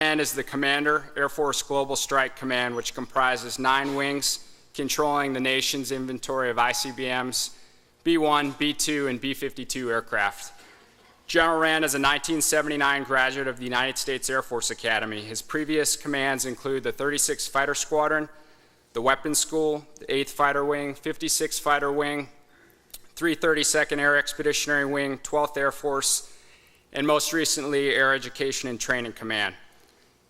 therein is the commander, Air Force Global Strike Command, which comprises 9 wings controlling the nation's inventory of ICBMs, B-1, B-2, and B-52 aircraft. General Rand is a 1979 graduate of the United States Air Force Academy. His previous commands include the 36th Fighter Squadron, the Weapons School, the 8th Fighter Wing, 56th Fighter Wing, 332nd Air Expeditionary Wing, 12th Air Force, and most recently, Air Education and Training Command.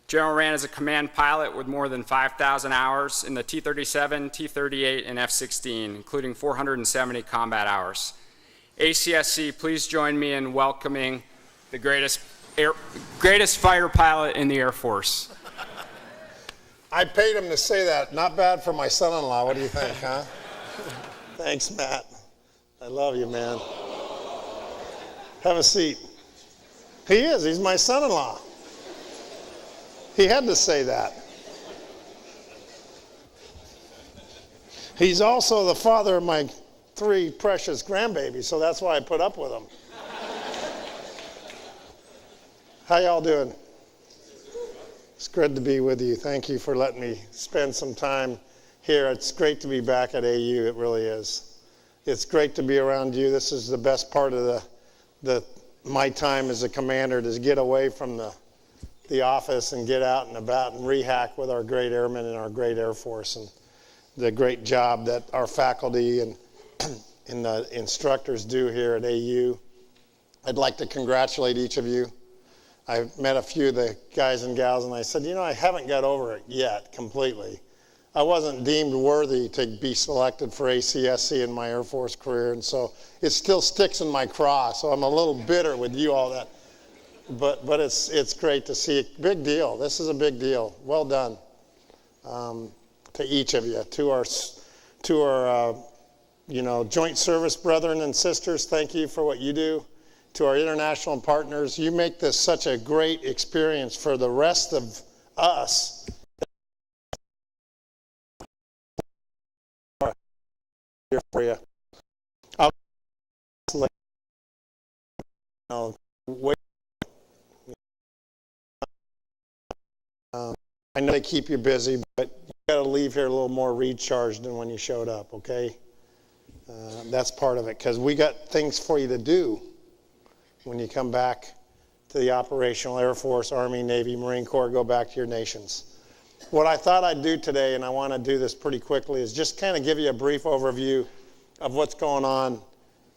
General Rand is a command pilot with more than 5,000 hours in the T-37, T-38, and F-16, including 470 combat hours. ACSC, please join me in welcoming the greatest fighter pilot in the Air Force. I paid him to say that. Not bad for my son-in-law. What do you think, huh? Thanks, Matt. I love you, man. Have a seat. He is. He's my son-in-law. He had to say that. He's also the father of my 3 precious grandbabies, so that's why I put up with him. How y'all doing? It's good to be with you. Thank you for letting me spend some time here. It's great to be back at AU. It really is. It's great to be around you. This is the best part of my time as a commander, to get away from the office and get out and about and rehack with our great airmen and our great Air Force, and the great job that our faculty and the instructors do here at AU. I'd like to congratulate each of you. I've met a few of the guys and gals, and I said, I haven't got over it yet completely. I wasn't deemed worthy to be selected for ACSC in my Air Force career, and so it still sticks in my craw, so I'm a little bitter with you all that. But it's great to see it. Big deal. This is a big deal. Well done to each of you. To our joint service brethren and sisters, thank you for what you do. To our international partners, you make this such a great experience for the rest of us. Here for you. I know they keep you busy, but you got to leave here a little more recharged than when you showed up, okay? That's part of it, because we got things for you to do when you come back to the operational Air Force, Army, Navy, Marine Corps, go back to your nations. What I thought I'd do today, and I want to do this pretty quickly, is just kind of give you a brief overview of what's going on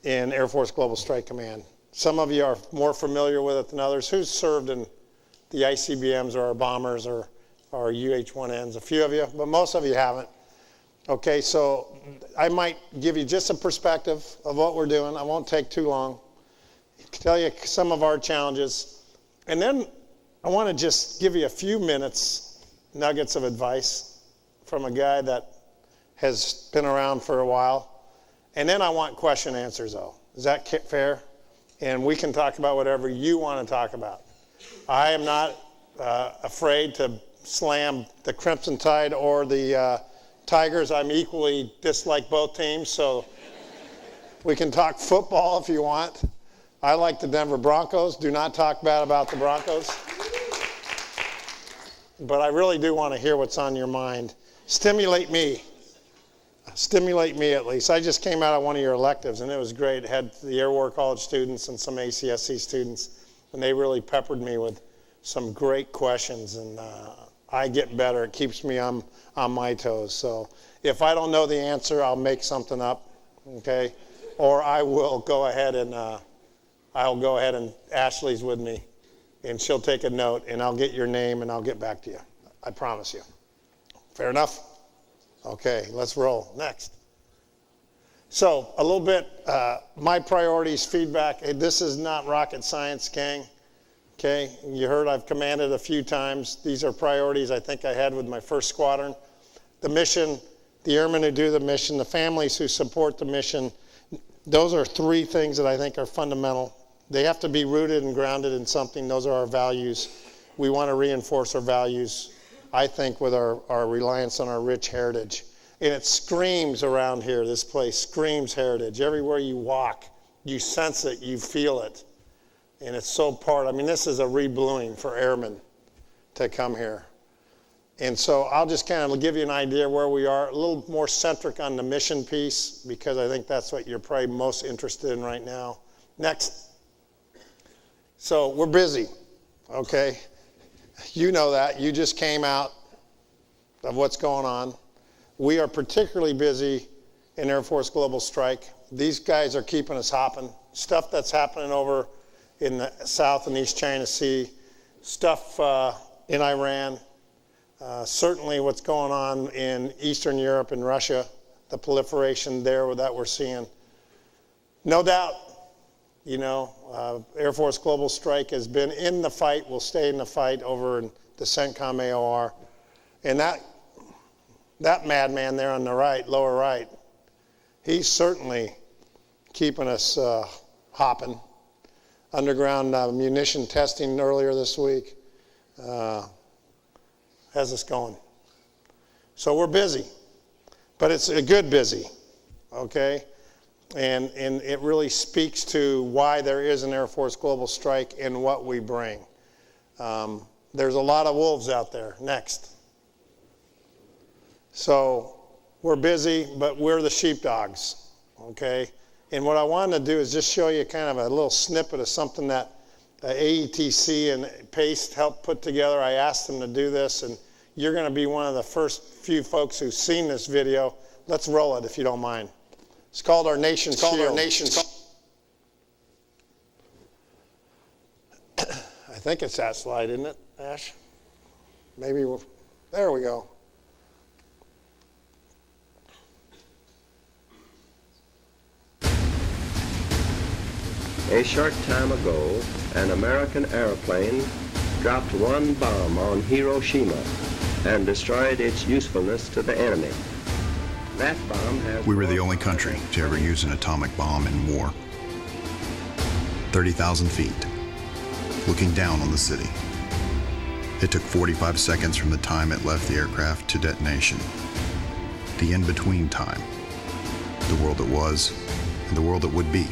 in Air Force Global Strike Command. Some of you are more familiar with it than others. Who's served in the ICBMs or our bombers or our UH-1Ns? A few of you, but most of you haven't. Okay, so I might give you just a perspective of what we're doing. I won't take too long. Tell you some of our challenges. And then I want to just give you a few minutes, nuggets of advice from a guy that has been around for a while. And then I want question answers, though. Is that fair? And we can talk about whatever you want to talk about. I am not afraid to slam the Crimson Tide or the Tigers. I'm equally dislike both teams, so we can talk football if you want. I like the Denver Broncos. Do not talk bad about the Broncos. But I really do want to hear what's on your mind. Stimulate me. Stimulate me at least. I just came out of one of your electives, and it was great. It had the Air War College students and some ACSC students, and they really peppered me with some great questions, and I get better. It keeps me on my toes. So if I don't know the answer, I'll make something up, okay? Or I will go ahead and Ashley's with me, and she'll take a note, and I'll get your name, and I'll get back to you. I promise you. Fair enough? Okay, let's roll. Next. So a little bit, my priorities, feedback. Hey, this is not rocket science, gang. Okay, you heard I've commanded a few times. These are priorities I think I had with my first squadron. The mission, the airmen who do the mission, the families who support the mission. Those are 3 things that I think are fundamental. They have to be rooted and grounded in something. Those are our values. We want to reinforce our values, I think, with our reliance on our rich heritage. And it screams around here, this place screams heritage. Everywhere you walk, you sense it, you feel it. And it's so this is a rebluing for airmen. to come here. And so I'll just kind of give you an idea where we are, a little more centric on the mission piece, because I think that's what you're probably most interested in right now. Next. So we're busy, okay? You know that. You just came out of what's going on. We are particularly busy in Air Force Global Strike. These guys are keeping us hopping. Stuff that's happening over in the South and East China Sea, stuff in Iran, certainly what's going on in Eastern Europe and Russia, the proliferation there that we're seeing. No doubt, you know, Air Force Global Strike has been in the fight, will stay in the fight over in the CENTCOM AOR. And that madman there on the right, lower right, he's certainly keeping us hopping. Underground munition testing earlier this week has us going. So we're busy, but it's a good busy, okay? And it really speaks to why there is an Air Force Global Strike and what we bring. There's a lot of wolves out there. Next. So we're busy, but we're the sheepdogs, okay? And what I wanted to do is just show you kind of a little snippet of something that AETC and PACE helped put together. I asked them to do this, and you're going to be one of the first few folks who've seen this video. Let's roll it if you don't mind. It's called Our Nation's Shield. I think it's that slide, isn't it, Ash? Maybe there we go. A short time ago, an American airplane dropped one bomb on Hiroshima and destroyed its usefulness to the enemy. That bomb has... We were the only country to ever use an atomic bomb in war. 30,000 feet, looking down on the city. It took 45 seconds from the time it left the aircraft to detonation. The in-between time. The world that was and the world that would be.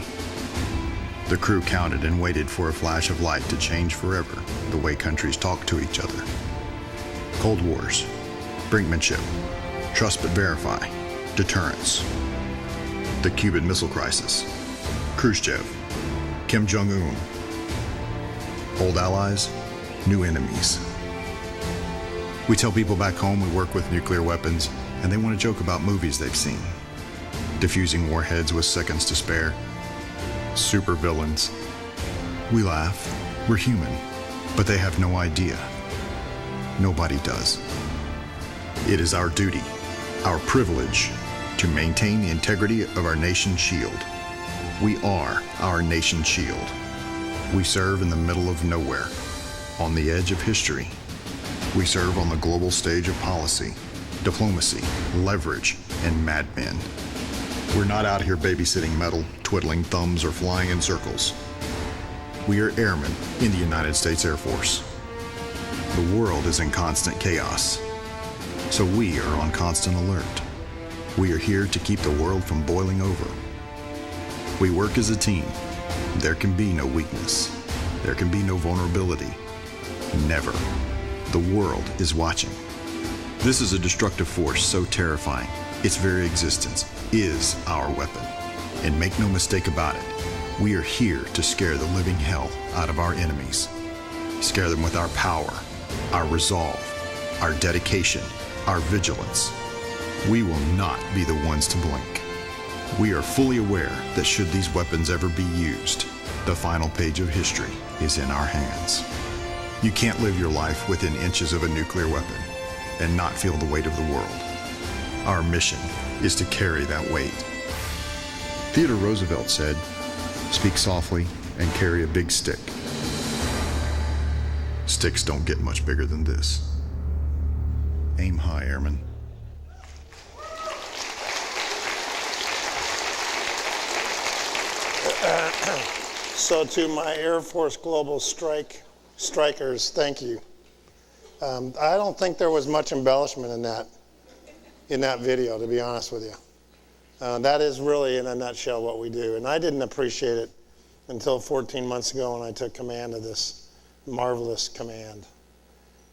The crew counted and waited for a flash of light to change forever the way countries talk to each other. Cold Wars, brinkmanship, trust but verify, deterrence. The Cuban Missile Crisis, Khrushchev, Kim Jong-un. Old allies, new enemies. We tell people back home we work with nuclear weapons, and they want to joke about movies they've seen. Diffusing warheads with seconds to spare. Super villains. We laugh, we're human, but they have no idea. Nobody does. It is our duty, our privilege, to maintain the integrity of our nation's shield. We are our nation's shield. We serve in the middle of nowhere, on the edge of history. We serve on the global stage of policy, diplomacy, leverage, and madmen. We're not out here babysitting metal, twiddling thumbs, or flying in circles. We are airmen in the United States Air Force. The world is in constant chaos, so we are on constant alert. We are here to keep the world from boiling over. We work as a team. There can be no weakness. There can be no vulnerability. Never. The world is watching. This is a destructive force so terrifying, its very existence is our weapon. And make no mistake about it, we are here to scare the living hell out of our enemies. Scare them with our power, our resolve, our dedication, our vigilance. We will not be the ones to blink. We are fully aware that should these weapons ever be used, the final page of history is in our hands. You can't live your life within inches of a nuclear weapon and not feel the weight of the world. Our mission is to carry that weight. Theodore Roosevelt said, "Speak softly and carry a big stick." Sticks don't get much bigger than this. Aim high, airmen. So to my Air Force Global Strikers, thank you. I don't think there was much embellishment in that video, to be honest with you. That is really, in a nutshell, what we do. And I didn't appreciate it until 14 months ago when I took command of this marvelous command.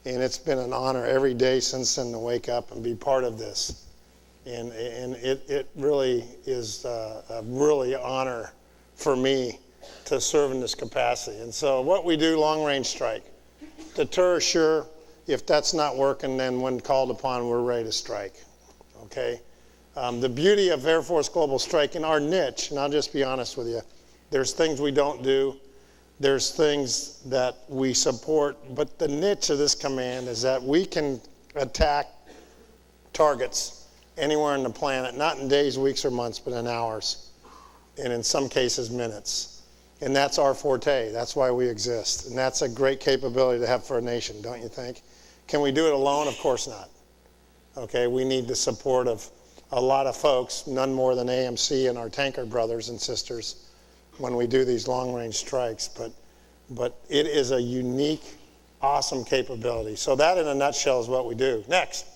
And it's been an honor every day since then to wake up and be part of this. And it really is a really honor for me to serve in this capacity. And so what we do, long range strike. Deter, assure. If that's not working, then when called upon, we're ready to strike. Okay? The beauty of Air Force Global Strike in our niche, and I'll just be honest with you, there's things we don't do. There's things that we support, but the niche of this command is that we can attack targets anywhere on the planet, not in days, weeks, or months, but in hours, and in some cases, minutes. And that's our forte. That's why we exist. And that's a great capability to have for a nation, don't you think? Can we do it alone? Of course not. Okay, we need the support of a lot of folks, none more than AMC and our tanker brothers and sisters, when we do these long-range strikes, but it is a unique, awesome capability. So that in a nutshell is what we do. Next.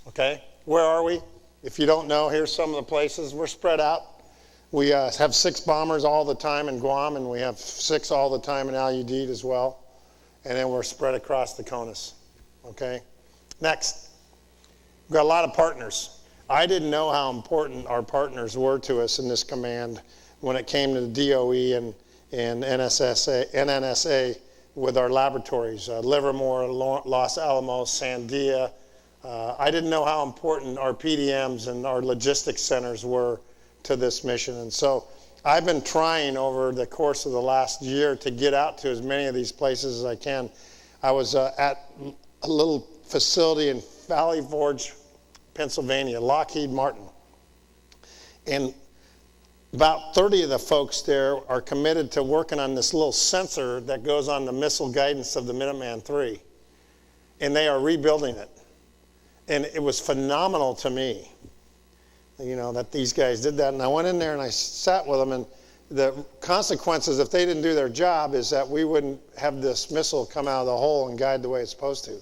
Okay, where are we? If you don't know, here's some of the places. We're spread out. We have 6 bombers all the time in Guam, and we have 6 all the time in Al-Udeid as well. And then we're spread across the CONUS. Okay, next. We've got a lot of partners. I didn't know how important our partners were to us in this command when it came to the DOE and NNSA with our laboratories, Livermore, Los Alamos, Sandia. I didn't know how important our PDMs and our logistics centers were to this mission. And so I've been trying over the course of the last year to get out to as many of these places as I can. I was at a little facility in Valley Forge, Pennsylvania, Lockheed Martin. And about 30 of the folks there are committed to working on this little sensor that goes on the missile guidance of the Minuteman III. And they are rebuilding it. And it was phenomenal to me, you know, that these guys did that. And I went in there and I sat with them, and the consequences, if they didn't do their job, is that we wouldn't have this missile come out of the hole and guide the way it's supposed to.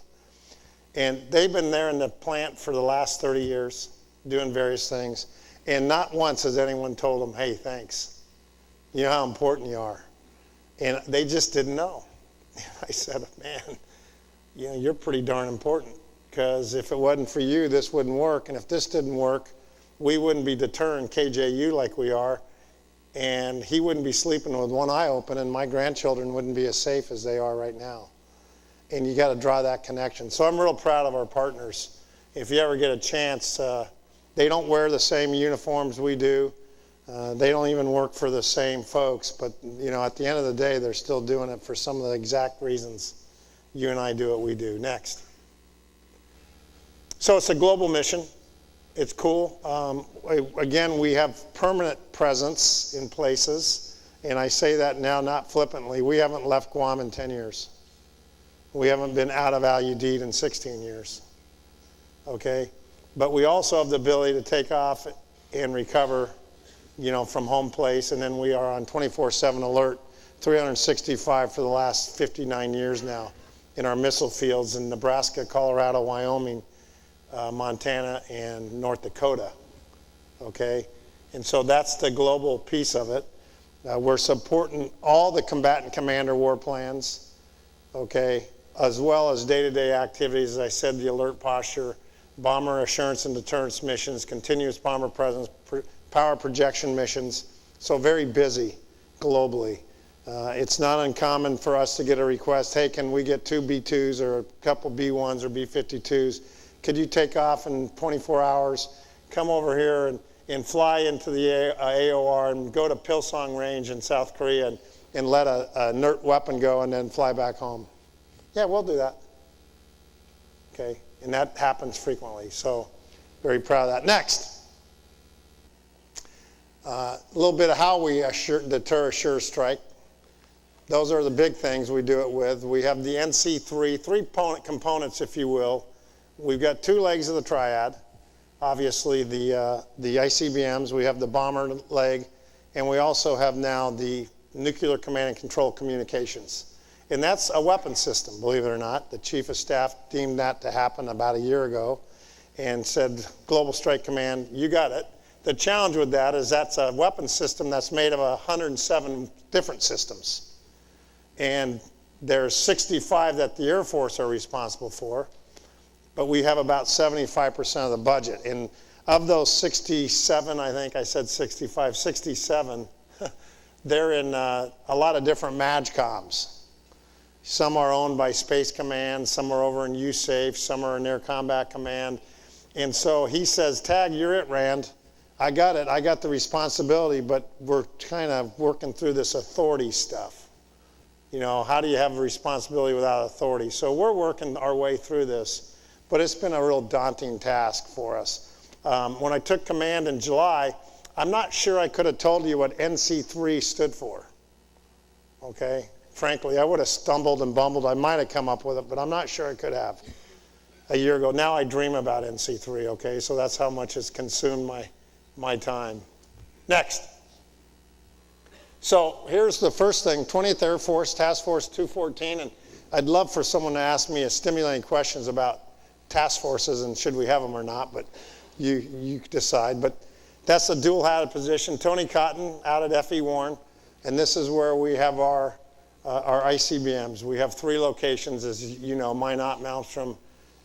And they've been there in the plant for the last 30 years, doing various things. And not once has anyone told them, hey, thanks. You know how important you are. And they just didn't know. And I said, man, you know, you're pretty darn important, because if it wasn't for you, this wouldn't work. And if this didn't work, we wouldn't be deterring KJU like we are. And he wouldn't be sleeping with one eye open, and my grandchildren wouldn't be as safe as they are right now. And you got to draw that connection. So I'm real proud of our partners. If you ever get a chance, they don't wear the same uniforms we do. They don't even work for the same folks. But, you know, at the end of the day, they're still doing it for some of the exact reasons you and I do what we do. Next. So it's a global mission. It's cool. Again, we have permanent presence in places. And I say that now not flippantly. We haven't left Guam in 10 years. We haven't been out of Al-Udeid in 16 years. Okay? But we also have the ability to take off and recover, you know, from home place. And then we are on 24/7 alert, 365 for the last 59 years now in our missile fields in Nebraska, Colorado, Wyoming, Montana, and North Dakota. Okay? And so that's the global piece of it. We're supporting all the combatant commander war plans, okay, as well as day-to-day activities, as I said, the alert posture, bomber assurance and deterrence missions, continuous bomber presence, power projection missions. So very busy globally. It's not uncommon for us to get a request, hey, can we get 2 B-2s or a couple B-1s or B-52s? Could you take off in 24 hours, come over here and fly into the AOR and go to Pilsong Range in South Korea and let a inert weapon go and then fly back home? Yeah, we'll do that. Okay, and that happens frequently, so very proud of that. Next, a little bit of how we deter, assure, strike. Those are the big things we do it with. We have the NC3, 3 components, if you will. We've got 2 legs of the triad. Obviously, the ICBMs. We have the bomber leg, and we also have now the nuclear command and control communications. And that's a weapon system, believe it or not. The Chief of Staff deemed that to happen about a year ago and said, Global Strike Command, you got it. The challenge with that is that's a weapon system that's made of 107 different systems. And There's 65 that the Air Force are responsible for, but we have about 75% of the budget. And of those 67, I think I said 65, 67, they're in a lot of different MAGCOMs. Some are owned by Space Command, some are over in USAFE, some are in Air Combat Command. And so he says, Tag, you're it, Rand. I got it. I got the responsibility, but we're kind of working through this authority stuff. You know, how do you have a responsibility without authority? So we're working our way through this, but it's been a real daunting task for us. When I took command in July, I'm not sure I could have told you what NC3 stood for, okay? Frankly, I would have stumbled and bumbled. I might have come up with it, but I'm not sure I could have a year ago. Now I dream about NC3, okay? So that's how much it's consumed my time. Next. So here's the first thing, 20th Air Force, Task Force 214, and I'd love for someone to ask me a stimulating questions about task forces and should we have them or not, but you decide. But that's a dual-hatted position. Tony Cotton out at F.E. Warren, and this is where we have our ICBMs. We have 3 locations, as you know, Minot, Malmstrom,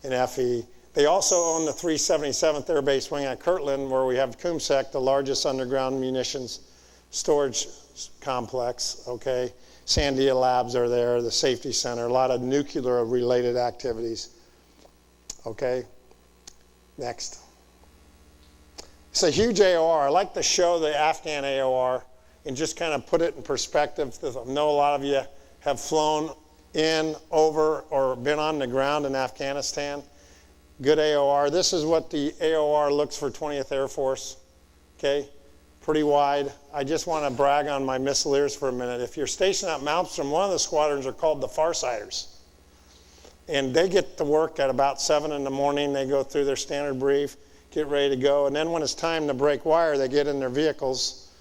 and F.E. They also own the 377th Air Base Wing at Kirtland, where we have CUMSEC, the largest underground munitions storage complex, okay? Sandia Labs are there, the Safety Center, a lot of nuclear-related activities, okay? Next. It's a huge AOR. I like to show the Afghan AOR and just kind of put it in perspective. I know a lot of you have flown in, over, or been on the ground in Afghanistan. Good AOR. This is what the AOR looks for 20th Air Force, okay? Pretty wide. I just want to brag on my missileers for a minute. If you're stationed at Malmstrom, one of the squadrons are called the Farsighters. And they get to work at about 7 in the morning. They go through their standard brief, get ready to go. And then when it's time to break wire, they get in their vehicles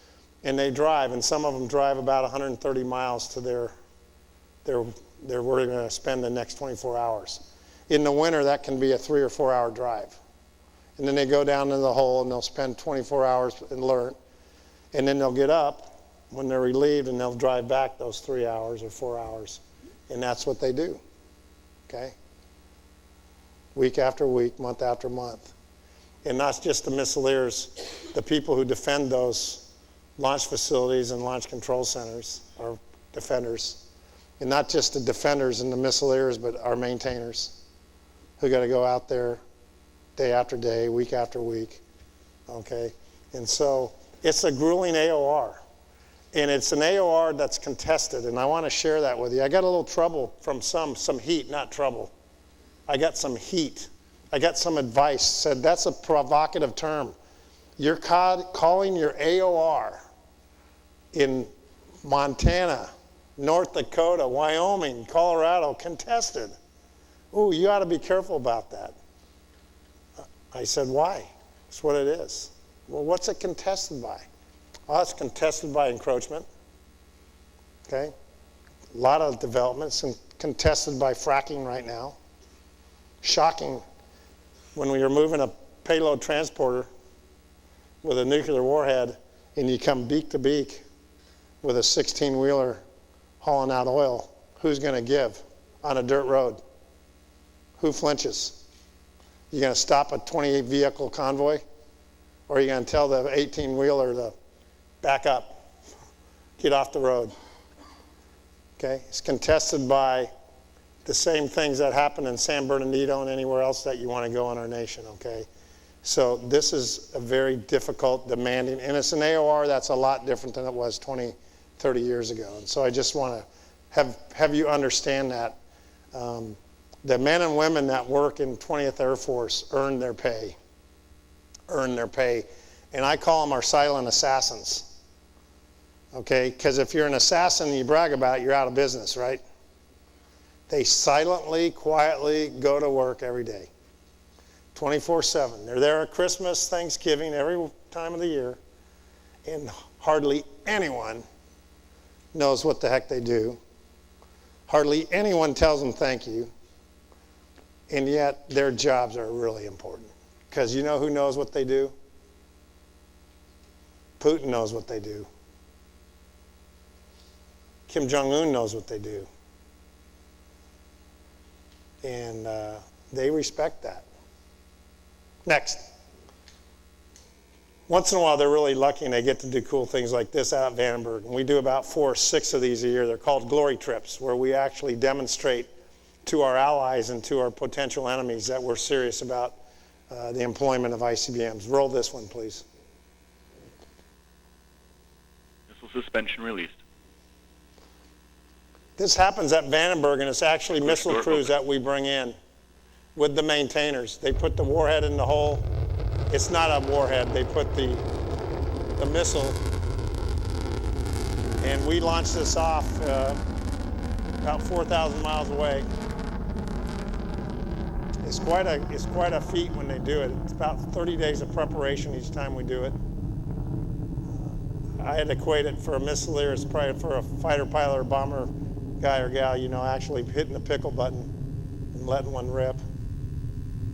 and they drive. And some of them drive about 130 miles to where they're going to spend the next 24 hours. In the winter, that can be a 3 or 4 hour drive. And then they go down in the hole and they'll spend 24 hours and learn. And then they'll get up when they're relieved and they'll drive back those 3 hours or 4 hours. And that's what they do, okay? Week after week, month after month. And not just the missileers, the people who defend those launch facilities and launch control centers are defenders. And not just the defenders and the missileers, but our maintainers who got to go out there day after day, week after week, okay? And so it's a grueling AOR. And it's an AOR that's contested, and I want to share that with you. I got a little trouble from some heat, not trouble. I got some heat. I got some advice, said that's a provocative term. You're calling your AOR in Montana, North Dakota, Wyoming, Colorado, contested. Ooh, you ought to be careful about that. I said, why? That's what it is. Well, what's it contested by? Well, it's contested by encroachment, okay? A lot of developments and contested by fracking right now. Shocking when we were moving a payload transporter with a nuclear warhead and you come beak to beak with a 16-wheeler hauling out oil. Who's going to give on a dirt road? Who flinches? You going to stop a 20-vehicle convoy? Or are you going to tell the 18-wheeler to back up, get off the road? Okay? It's contested by the same things that happen in San Bernardino and anywhere else that you want to go in our nation, okay? So this is a very difficult, demanding, and it's an AOR that's a lot different than it was 20, 30 years ago. And so I just want to have you understand that. The men and women that work in 20th Air Force earn their pay. And I call them our silent assassins, okay? Because if you're an assassin and you brag about it, you're out of business, right? They silently, quietly go to work every day, 24/7. They're there at Christmas, Thanksgiving, every time of the year, and hardly anyone knows what the heck they do. Hardly anyone tells them thank you, and yet their jobs are really important. Because you know who knows what they do? Putin knows what they do. Kim Jong-un knows what they do. And they respect that. Next. Once in a while, they're really lucky and they get to do cool things like this out at Vandenberg. And we do about 4 or 6 of these a year. They're called glory trips, where we actually demonstrate to our allies and to our potential enemies that we're serious about the employment of ICBMs. Roll this one, please. Missile suspension released. This happens at Vandenberg, and it's actually missile crews that we bring in with the maintainers. They put the warhead in the hole. It's not a warhead. They put the missile, and we launch this off about 4,000 miles away. It's quite a feat when they do it. It's about 30 days of preparation each time we do it. I had to equate it for a missileer. It's probably for a fighter pilot or bomber guy or gal, actually hitting the pickle button and letting one rip.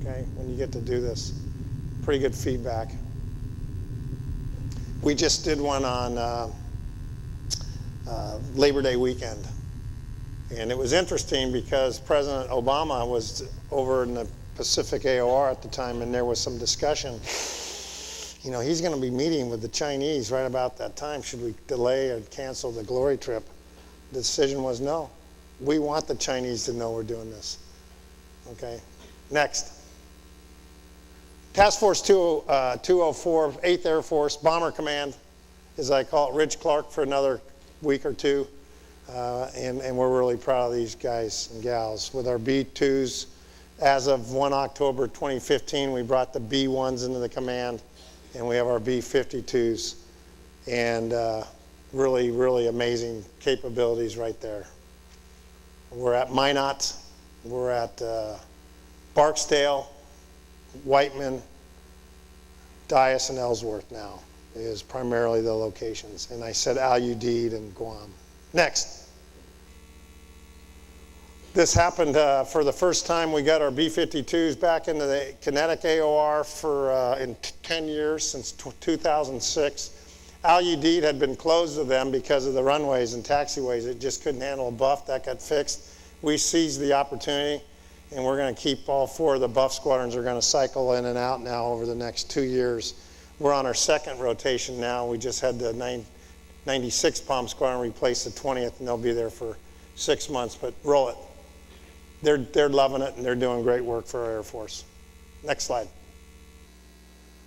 Okay, when you get to do this. Pretty good feedback. We just did one on Labor Day weekend. And it was interesting because President Obama was over in the Pacific AOR at the time, and there was some discussion. He's going to be meeting with the Chinese right about that time. Should we delay or cancel the glory trip? The decision was no. We want the Chinese to know we're doing this. Okay, next. Task Force 204, 8th Air Force, Bomber Command, as I call it, Ridge Clark for another week or two. And we're really proud of these guys and gals. With our B2s, as of 1 October 2015, we brought the B1s into the command, and we have our B52s. And really, really amazing capabilities right there. We're at Minot, we're at Barksdale, Whiteman, Dyess, and Ellsworth now is primarily the locations. And I said Al-Udeid and Guam. Next. This happened for the first time. We got our B-52s back into the kinetic AOR in 10 years, since 2006. Al-Udeid had been closed to them because of the runways and taxiways. It just couldn't handle a buff. That got fixed. We seized the opportunity, and we're going to keep all 4 of the buff squadrons are going to cycle in and out now over the next 2 years. We're on our 2nd rotation now. We just had the 96 Bomb Squadron replace the 20th, and they'll be there for 6 months, but roll it. They're loving it, and they're doing great work for our Air Force. Next slide.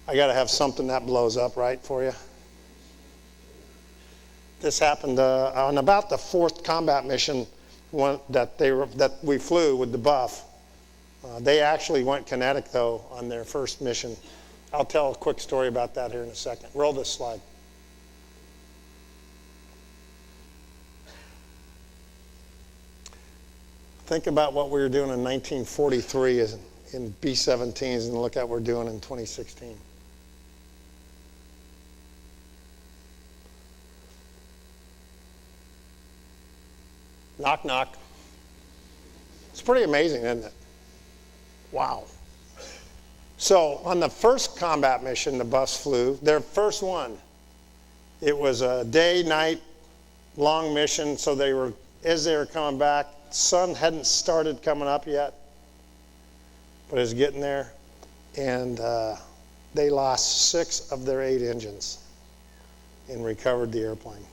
I got to have something that blows up right for you. This happened on about the 4th combat mission that we flew with the buff. They actually went kinetic, though, on their first mission. I'll tell a quick story about that here in a second. Roll this slide. Think about what we were doing in 1943 in B-17s, and look at what we're doing in 2016. Knock, knock. It's pretty amazing, isn't it? Wow. So on the first combat mission the buffs flew, their first one, it was a day, night, long mission. So as they were coming back, sun hadn't started coming up yet, but it was getting there. And they lost 6 of their 8 engines and recovered the airplane.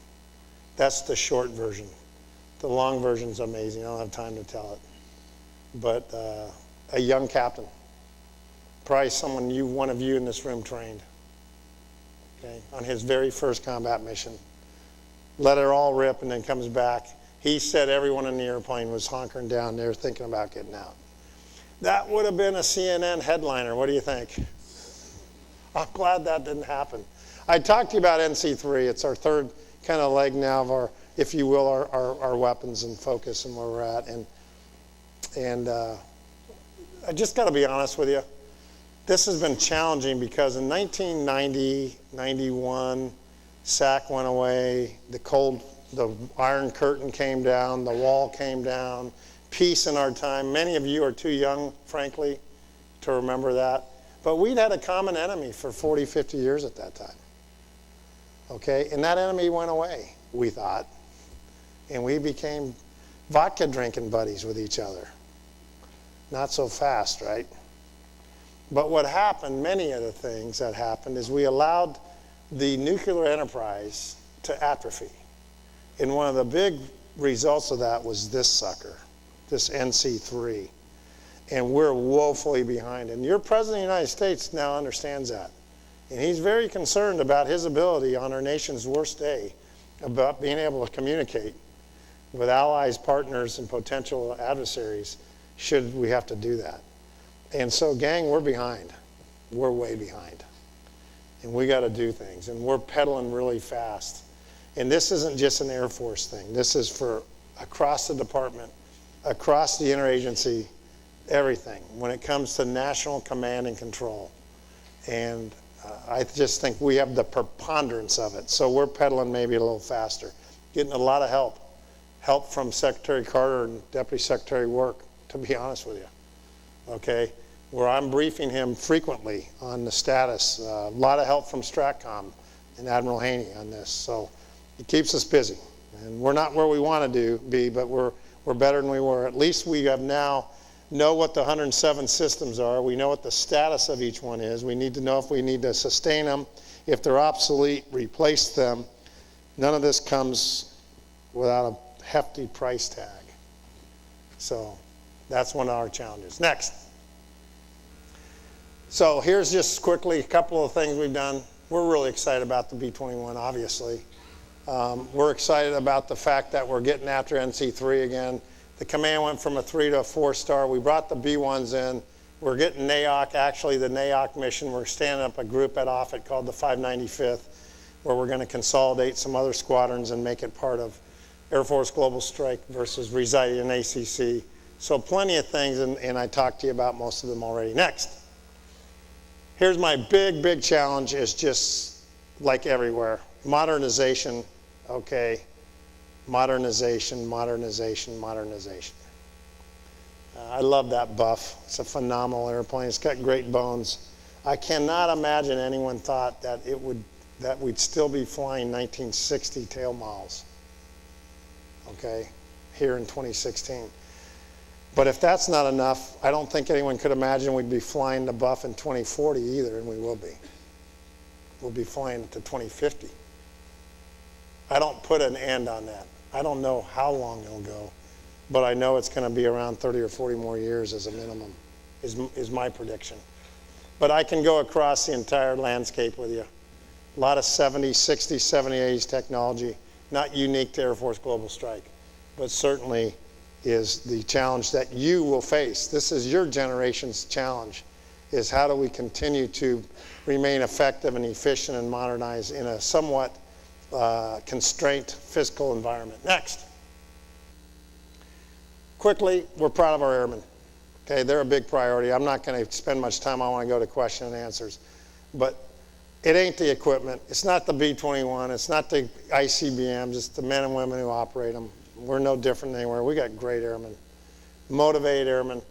That's the short version. The long version's amazing. I don't have time to tell it. But a young captain, probably someone one of you in this room trained, okay, on his very first combat mission. Let it all rip and then comes back. He said everyone in the airplane was hunkering down there thinking about getting out. That would have been a CNN headliner. What do you think? I'm glad that didn't happen. I talked to you about NC3. It's our 3rd kind of leg now of our, if you will, our weapons and focus and where we're at. And I just got to be honest with you. This has been challenging because in 1990, 91, SAC went away, the Iron Curtain came down, the wall came down, peace in our time. Many of you are too young, frankly, to remember that. But we'd had a common enemy for 40, 50 years at that time. Okay, and that enemy went away, we thought. And we became vodka drinking buddies with each other. Not so fast, right? But what happened, many of the things that happened, is we allowed the nuclear enterprise to atrophy. And one of the big results of that was this sucker, this NC3. And we're woefully behind. And your President of the United States now understands that. And he's very concerned about his ability on our nation's worst day about being able to communicate with allies, partners, and potential adversaries should we have to do that. And so, gang, we're behind. We're way behind. And we got to do things. And we're pedaling really fast. And this isn't just an Air Force thing. This is for across the department, across the interagency, everything, when it comes to national command and control. And I just think we have the preponderance of it. So we're pedaling maybe a little faster. Getting a lot of help from Secretary Carter and Deputy Secretary Work, to be honest with you. Okay, where I'm briefing him frequently on the status. A lot of help from Stratcom and Admiral Haney on this. So it keeps us busy. And we're not where we want to be, but we're better than we were. At least we have now know what the 107 systems are. We know what the status of each one is. We need to know if we need to sustain them. If they're obsolete, replace them. None of this comes without a hefty price tag. So that's one of our challenges. Next. So here's just quickly a couple of things we've done. We're really excited about the B-21, obviously. We're excited about the fact that we're getting after NC3 again. The command went from a 3 to a 4-star. We brought the B-1s in. We're getting NAOC, actually the NAOC mission. We're standing up a group at Offutt called the 595th, where we're going to consolidate some other squadrons and make it part of Air Force Global Strike versus residing in ACC. So plenty of things, and I talked to you about most of them already. Next. Here's my big challenge, is just like everywhere. Modernization, okay. Modernization. I love that Buff. It's a phenomenal airplane. It's got great bones. I cannot imagine anyone thought that we'd still be flying 1960 tail models, okay, here in 2016. But if that's not enough, I don't think anyone could imagine we'd be flying the Buff in 2040 either, and we will be. We'll be flying it to 2050. I don't put an end on that. I don't know how long it'll go, but I know it's going to be around 30 or 40 more years as a minimum, is my prediction. But I can go across the entire landscape with you. A lot of 70s, 60s, 70s, 80s technology, not unique to Air Force Global Strike, but certainly is the challenge that you will face. This is your generation's challenge, is how do we continue to remain effective and efficient and modernize in a somewhat constraint fiscal environment. Next. Quickly, we're proud of our airmen. Okay, they're a big priority. I'm not going to spend much time. I want to go to question and answers. But it ain't the equipment. It's not the B-21. It's not the ICBMs. It's the men and women who operate them. We're no different than anywhere. We got great airmen, motivated airmen.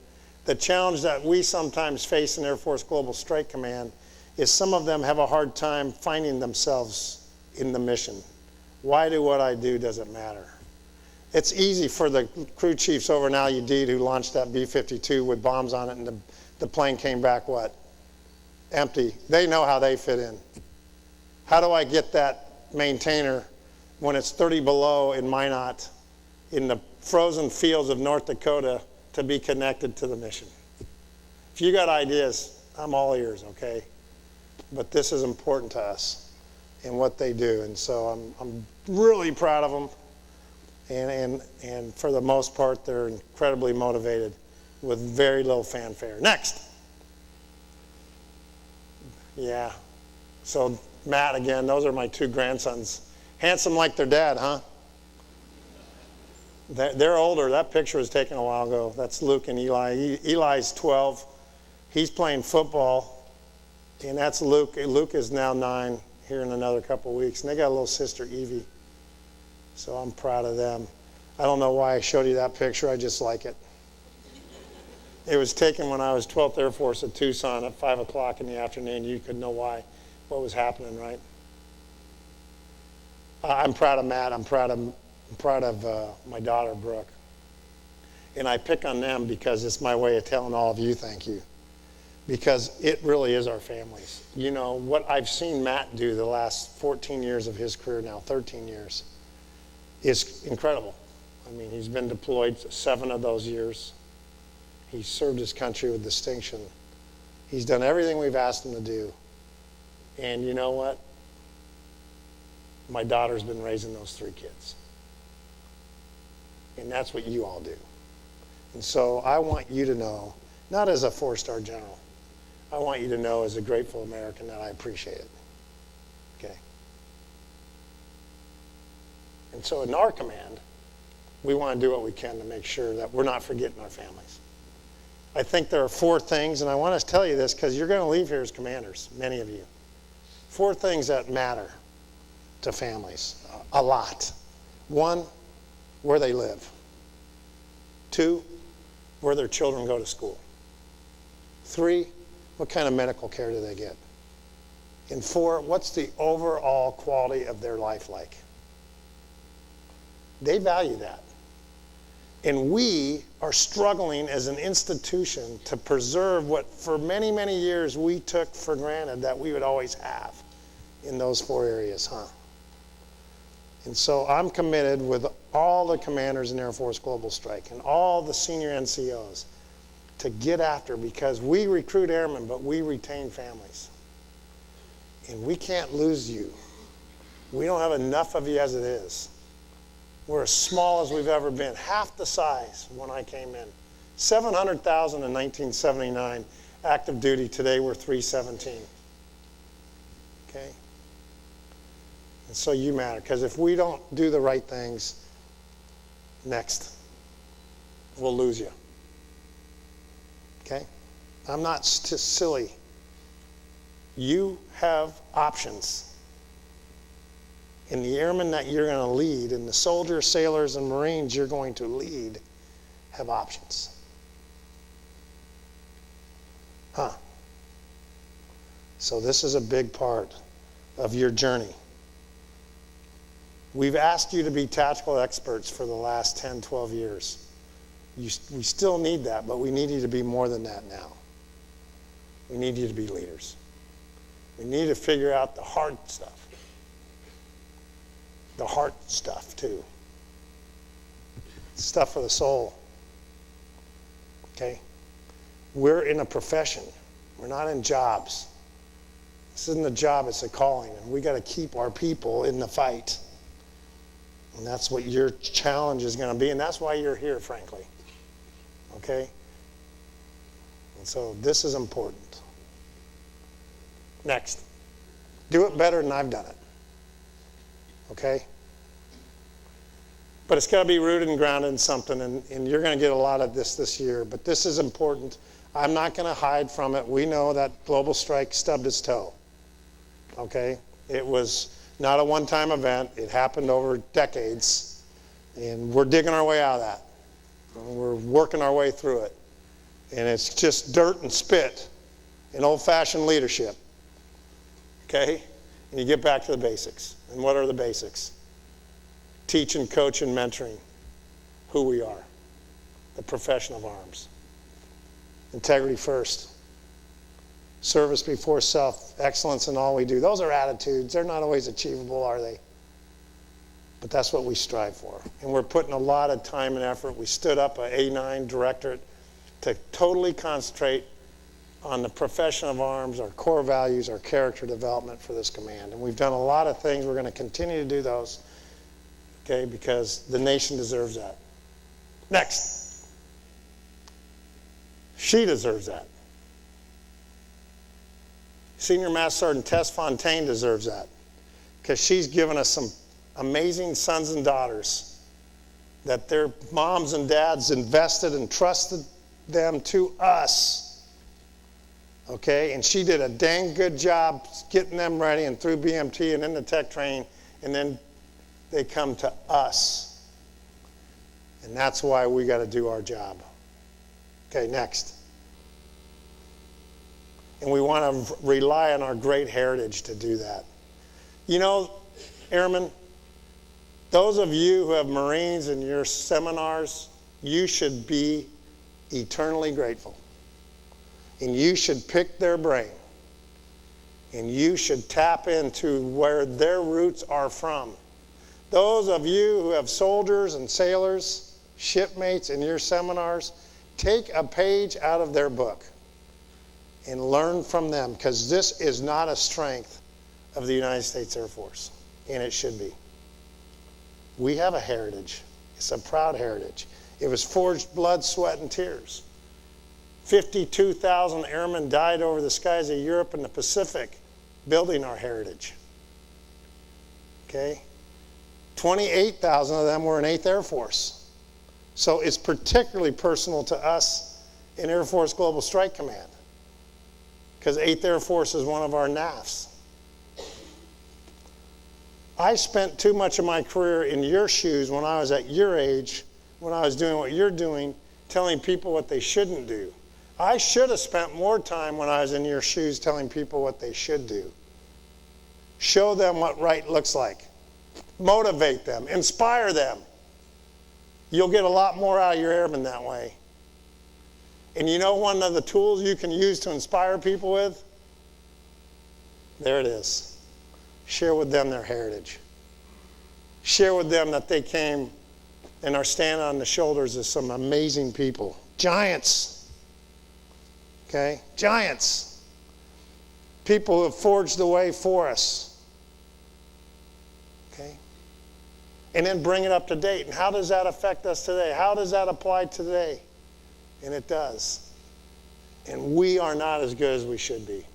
The challenge that we sometimes face in Air Force Global Strike Command is some of them have a hard time finding themselves in the mission. Why do what I do doesn't matter. It's easy for the crew chiefs over in Al Udeid who launched that B-52 with bombs on it, and the plane came back what? Empty. They know how they fit in. How do I get that maintainer when it's 30 below in Minot in the frozen fields of North Dakota to be connected to the mission? If you got ideas, I'm all ears, okay? But this is important to us and what they do, and so I'm really proud of them, and for the most part, they're incredibly motivated with very little fanfare. Next. Yeah. So Matt, again, those are my two grandsons. Handsome like their dad, huh? They're older. That picture was taken a while ago. That's Luke and Eli. Eli's 12. He's playing football, and that's Luke. Luke is now 9 here in another couple of weeks, and they got a little sister, Evie. So I'm proud of them. I don't know why I showed you that picture. I just like it. It was taken when I was 12th Air Force at Tucson at 5 o'clock in the afternoon. You could know why, what was happening, right? I'm proud of Matt. I'm proud of my daughter, Brooke. And I pick on them because it's my way of telling all of you thank you. Because it really is our families. You know, what I've seen Matt do the last 14 years of his career now, 13 years, is incredible. I mean, he's been deployed 7 of those years. He's served his country with distinction. He's done everything we've asked him to do. And you know what? My daughter's been raising those 3 kids. And that's what you all do. And so I want you to know, not as a 4-star general, I want you to know as a grateful American that I appreciate it. Okay? And so in our command, we want to do what we can to make sure that we're not forgetting our families. I think there are 4 things, and I want to tell you this because you're going to leave here as commanders, many of you. 4 things that matter to families a lot. 1, where they live. 2, where their children go to school. 3, what kind of medical care do they get? And 4, what's the overall quality of their life like? They value that. And we are struggling as an institution to preserve what for many, many years we took for granted that we would always have in those 4 areas, huh? And so I'm committed with all the commanders in Air Force Global Strike and all the senior NCOs to get after, because we recruit airmen, but we retain families. And we can't lose you. We don't have enough of you as it is. We're as small as we've ever been, half the size when I came in. 700,000 in 1979, active duty. Today we're 317. Okay? And so you matter, because if we don't do the right things, next, we'll lose you. Okay? I'm not just silly. You have options. And the airmen that you're going to lead, and the soldiers, sailors, and Marines you're going to lead, have options. Huh. So this is a big part of your journey. We've asked you to be tactical experts for the last 10, 12 years. We still need that, but we need you to be more than that now. We need you to be leaders. We need to figure out the hard stuff. The heart stuff, too. Stuff for the soul. Okay? We're in a profession. We're not in jobs. This isn't a job, it's a calling. And we got to keep our people in the fight. And that's what your challenge is going to be. And that's why you're here, frankly. Okay? And so this is important. Next. Do it better than I've done it. Okay? But it's got to be rooted and grounded in something, and you're going to get a lot of this year. But this is important. I'm not going to hide from it. We know that global strike stubbed its toe. Okay? It was not a one-time event. It happened over decades, and we're digging our way out of that. And we're working our way through it. And it's just dirt and spit and old-fashioned leadership. Okay? And you get back to the basics. And what are the basics? Teaching, coaching, mentoring who we are, the profession of arms. Integrity first. Service before self. Excellence in all we do. Those are attitudes. They're not always achievable, are they? But that's what we strive for. And we're putting a lot of time and effort. We stood up an A9 directorate to totally concentrate on the profession of arms, our core values, our character development for this command. And we've done a lot of things. We're going to continue to do those, okay, because the nation deserves that. Next. She deserves that. Senior Master Sergeant Tess Fontaine deserves that, because she's given us some amazing sons and daughters that their moms and dads invested and trusted them to us. Okay, and she did a dang good job getting them ready and through BMT and into tech training, and then they come to us. And that's why we got to do our job. Okay, next. And we want to rely on our great heritage to do that. You know, airmen, those of you who have Marines in your seminars, you should be eternally grateful. And you should pick their brain. And you should tap into where their roots are from. Those of you who have soldiers and sailors, shipmates in your seminars, take a page out of their book and learn from them, because this is not a strength of the United States Air Force, and it should be. We have a heritage. It's a proud heritage. It was forged blood, sweat, and tears. 52,000 airmen died over the skies of Europe and the Pacific building our heritage. Okay? 28,000 of them were in 8th Air Force. So it's particularly personal to us in Air Force Global Strike Command, because 8th Air Force is one of our NAFs. I spent too much of my career in your shoes when I was at your age, when I was doing what you're doing, telling people what they shouldn't do. I should have spent more time when I was in your shoes telling people what they should do. Show them what right looks like. Motivate them. Inspire them. You'll get a lot more out of your airmen that way. And you know one of the tools you can use to inspire people with? There it is. Share with them their heritage. Share with them that they came and are standing on the shoulders of some amazing people. Giants. Okay? Giants. People who have forged the way for us. Okay? And then bring it up to date. And how does that affect us today? How does that apply today? And it does. And we are not as good as we should be.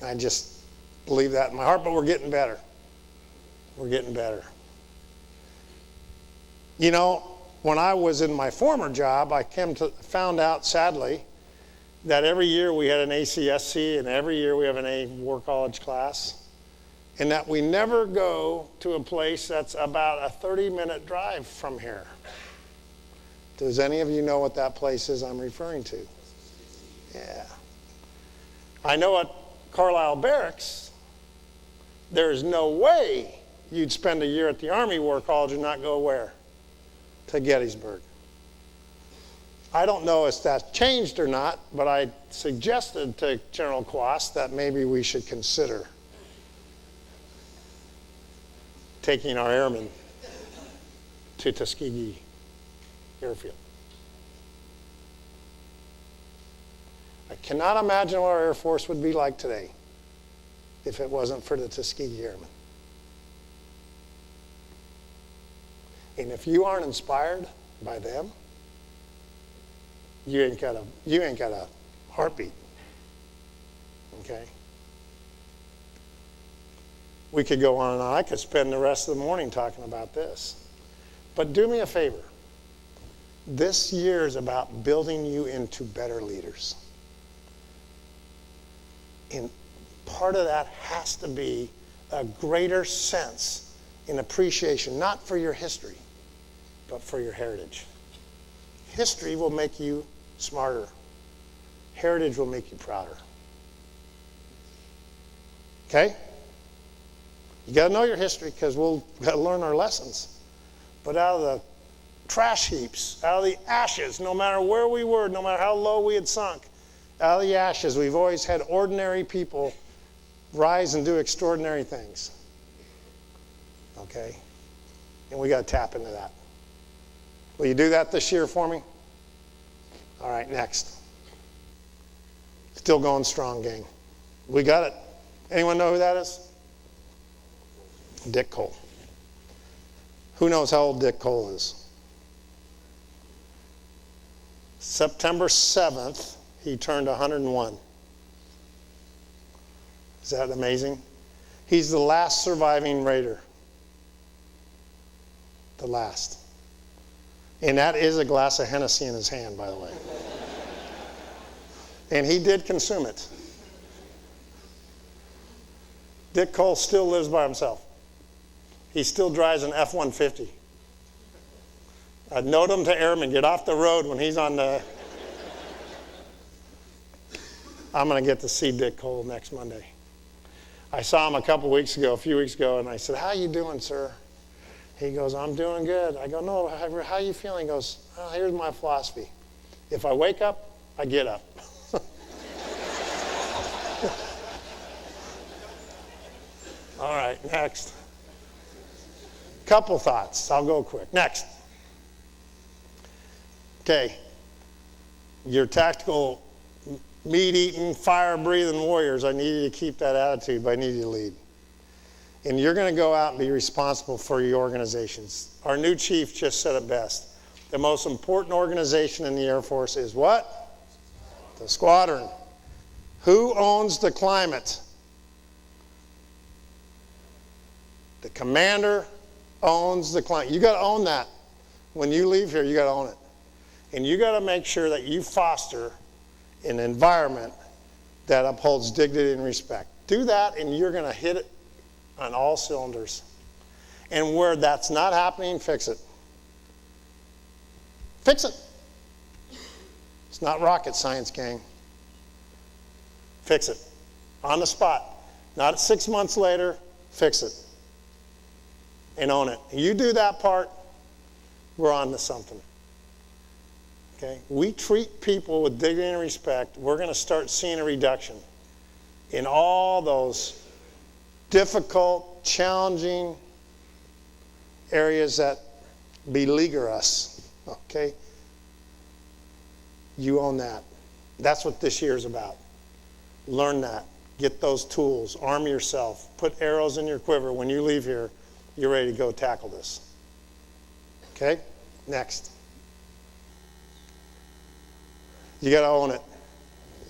I just believe that in my heart, but we're getting better. We're getting better. You know, when I was in my former job, I found out, sadly, that every year we had an ACSC and every year we have an A War College class, and that we never go to a place that's about a 30-minute drive from here. Does any of you know what that place is I'm referring to? Yeah. I know at Carlisle Barracks, there's no way you'd spend a year at the Army War College and not go where? To Gettysburg. I don't know if that's changed or not, but I suggested to General Quast that maybe we should consider taking our airmen to Tuskegee Airfield. I cannot imagine what our Air Force would be like today if it wasn't for the Tuskegee Airmen. And if you aren't inspired by them, you ain't got a heartbeat. Okay? We could go on and on. I could spend the rest of the morning talking about this. But do me a favor. This year is about building you into better leaders. And part of that has to be a greater sense and appreciation, not for your history, but for your heritage. History will make you smarter. Heritage will make you prouder. Okay? You got to know your history, because we'll got to learn our lessons. But out of the trash heaps, out of the ashes, no matter where we were, no matter how low we had sunk, out of the ashes, we've always had ordinary people rise and do extraordinary things. Okay? And we got to tap into that. Will you do that this year for me? All right, next. Still going strong, gang. We got it. Anyone know who that is? Dick Cole. Who knows how old Dick Cole is? September 7th, he turned 101. Is that amazing? He's the last surviving Raider. The last. And that is a glass of Hennessy in his hand, by the way. And he did consume it. Dick Cole still lives by himself. He still drives an F-150. I'd note him to airmen, get off the road when he's on the... I'm going to get to see Dick Cole next Monday. I saw him a few weeks ago, and I said, "How you doing, sir?" He goes, I'm doing good. I go, no, how are you feeling? He goes, oh, here's my philosophy. If I wake up, I get up. All right, next. Couple thoughts. I'll go quick. Next. Okay. Your tactical, meat-eating, fire-breathing warriors, I need you to keep that attitude, but I need you to lead. And you're going to go out and be responsible for your organizations. Our new chief just said it best. The most important organization in the Air Force is what? The squadron. Who owns the climate? The commander owns the climate. You got to own that. When you leave here, you got to own it. And you got to make sure that you foster an environment that upholds dignity and respect. Do that, and you're going to hit it on all cylinders. And where that's not happening, fix it. Fix it. It's not rocket science, gang. Fix it. On the spot. Not 6 months later, fix it. And own it. You do that part, we're on to something. Okay? We treat people with dignity and respect. We're going to start seeing a reduction in all those difficult, challenging areas that beleaguer us. Okay? You own that. That's what this year is about. Learn that. Get those tools. Arm yourself. Put arrows in your quiver. When you leave here, you're ready to go tackle this. Okay? Next. You got to own it.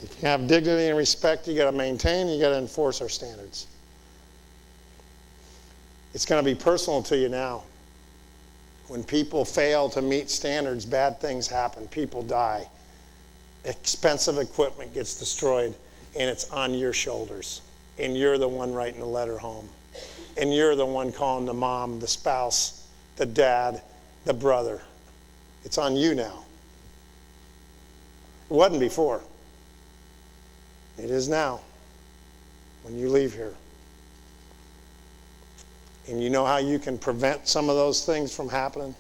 If you have dignity and respect, you got to maintain, you got to enforce our standards. It's going to be personal to you now. When people fail to meet standards, bad things happen. People die. Expensive equipment gets destroyed, and it's on your shoulders. And you're the one writing the letter home. And you're the one calling the mom, the spouse, the dad, the brother. It's on you now. It wasn't before. It is now when you leave here. And you know how you can prevent some of those things from happening?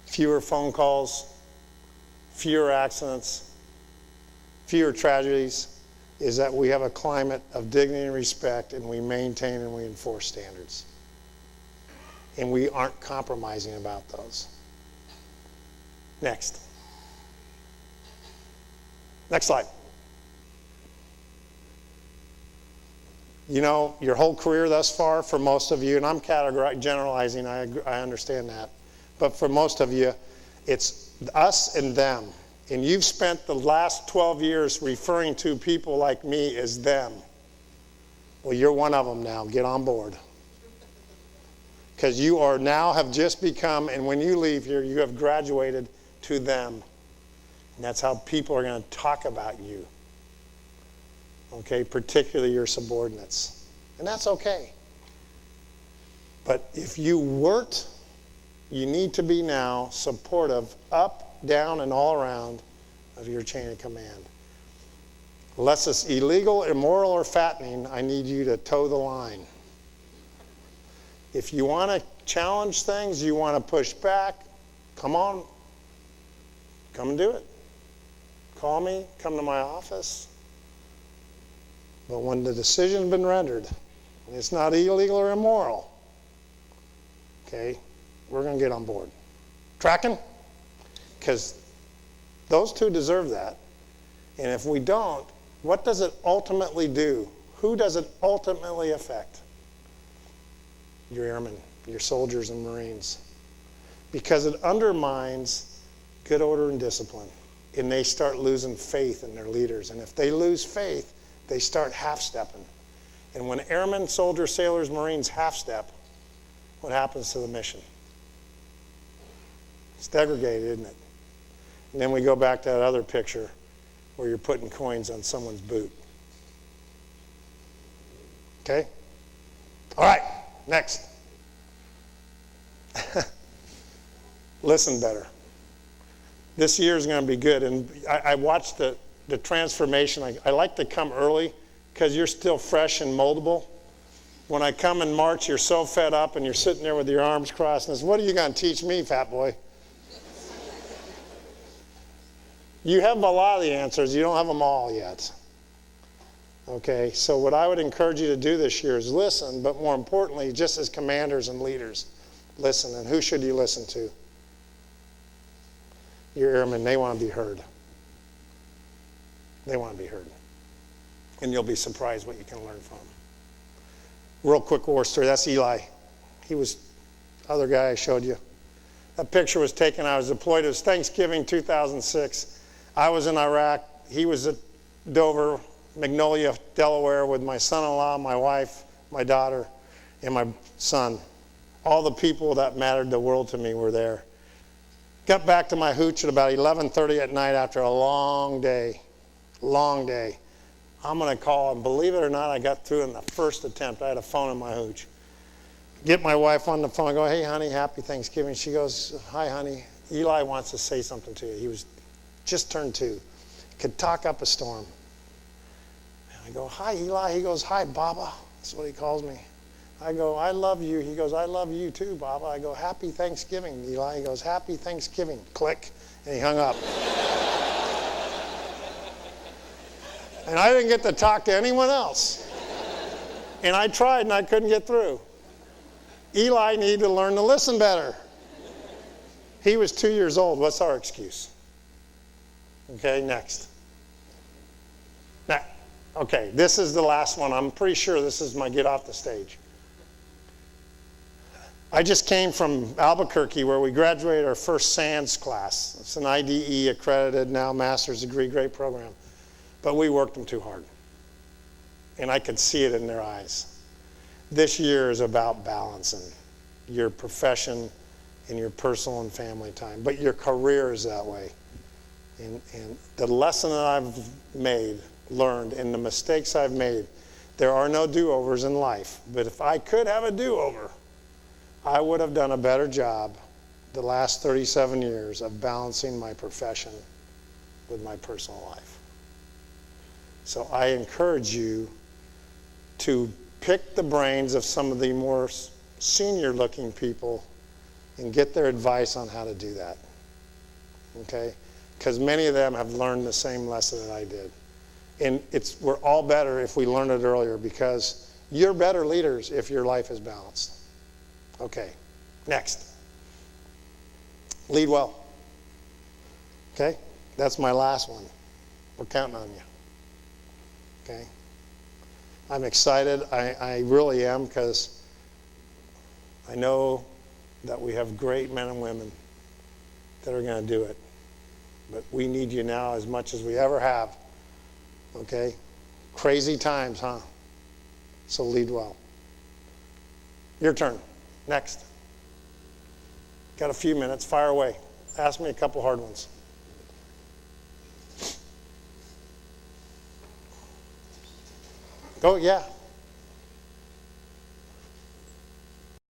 Fewer phone calls, fewer accidents, fewer tragedies, is that we have a climate of dignity and respect, and we maintain and we enforce standards. And we aren't compromising about those. Next. Next slide. You know, your whole career thus far, for most of you, and I'm generalizing, I understand that, but for most of you, it's us and them. And you've spent the last 12 years referring to people like me as them. Well, you're one of them now. Get on board. Because you are now have just become, and when you leave here, you have graduated to them. And that's how people are going to talk about you. Okay, particularly your subordinates. And that's okay. But if you weren't, you need to be now supportive, up, down, and all around of your chain of command. Unless it's illegal, immoral, or fattening, I need you to toe the line. If you want to challenge things, you want to push back, come on. Come and do it. Call me, come to my office. But when the decision's been rendered, and it's not illegal or immoral, okay, we're going to get on board. Tracking? Because those two deserve that. And if we don't, what does it ultimately do? Who does it ultimately affect? Your airmen, your soldiers and Marines. Because it undermines good order and discipline. And they start losing faith in their leaders. And if they lose faith, they start half-stepping. And when airmen, soldiers, sailors, Marines half-step, what happens to the mission? It's degraded, isn't it? And then we go back to that other picture where you're putting coins on someone's boot. Okay? All right, next. Listen better. This year is going to be good. And I watched the transformation. I like to come early because you're still fresh and moldable. When I come in March, you're so fed up and you're sitting there with your arms crossed and says, what are you going to teach me, fat boy? You have a lot of the answers. You don't have them all yet. Okay, so what I would encourage you to do this year is listen, but more importantly, just as commanders and leaders, listen. And who should you listen to? Your airmen. They want to be heard. They want to be heard. And you'll be surprised what you can learn from them. Real quick war story. That's Eli. He was the other guy I showed you. That picture was taken. I was deployed. It was Thanksgiving 2006. I was in Iraq. He was at Dover, Magnolia, Delaware, with my son-in-law, my wife, my daughter, and my son. All the people that mattered the world to me were there. Got back to my hooch at about 11:30 at night after a long day. Long day. I'm going to call, and believe it or not, I got through in the first attempt. I had a phone in my hooch. Get my wife on the phone. I go, hey, honey, happy Thanksgiving. She goes, hi, honey. Eli wants to say something to you. He was just turned 2. Could talk up a storm. And I go, hi, Eli. He goes, hi, Baba. That's what he calls me. I go, I love you. He goes, I love you too, Baba. I go, happy Thanksgiving, Eli. He goes, happy Thanksgiving. Click. And he hung up. And I didn't get to talk to anyone else. And I tried and I couldn't get through. Eli needed to learn to listen better. He was 2 years old. What's our excuse? Okay, next. Now, okay, this is the last one. I'm pretty sure this is my get off the stage. I just came from Albuquerque where we graduated our first SANS class. It's an IDE accredited now master's degree, great program. But we worked them too hard. And I could see it in their eyes. This year is about balancing your profession and your personal and family time. But your career is that way. And the lesson that I've learned, and the mistakes I've made, there are no do-overs in life. But if I could have a do-over, I would have done a better job the last 37 years of balancing my profession with my personal life. So I encourage you to pick the brains of some of the more senior-looking people and get their advice on how to do that, okay? Because many of them have learned the same lesson that I did. And we're all better if we learn it earlier, because you're better leaders if your life is balanced. Okay, next. Lead well. Okay, that's my last one. We're counting on you. Okay, I'm excited. I really am, because I know that we have great men and women that are going to do it. But we need you now as much as we ever have. Okay? Crazy times, huh? So lead well. Your turn. Next. Got a few minutes. Fire away. Ask me a couple hard ones. Oh, yeah.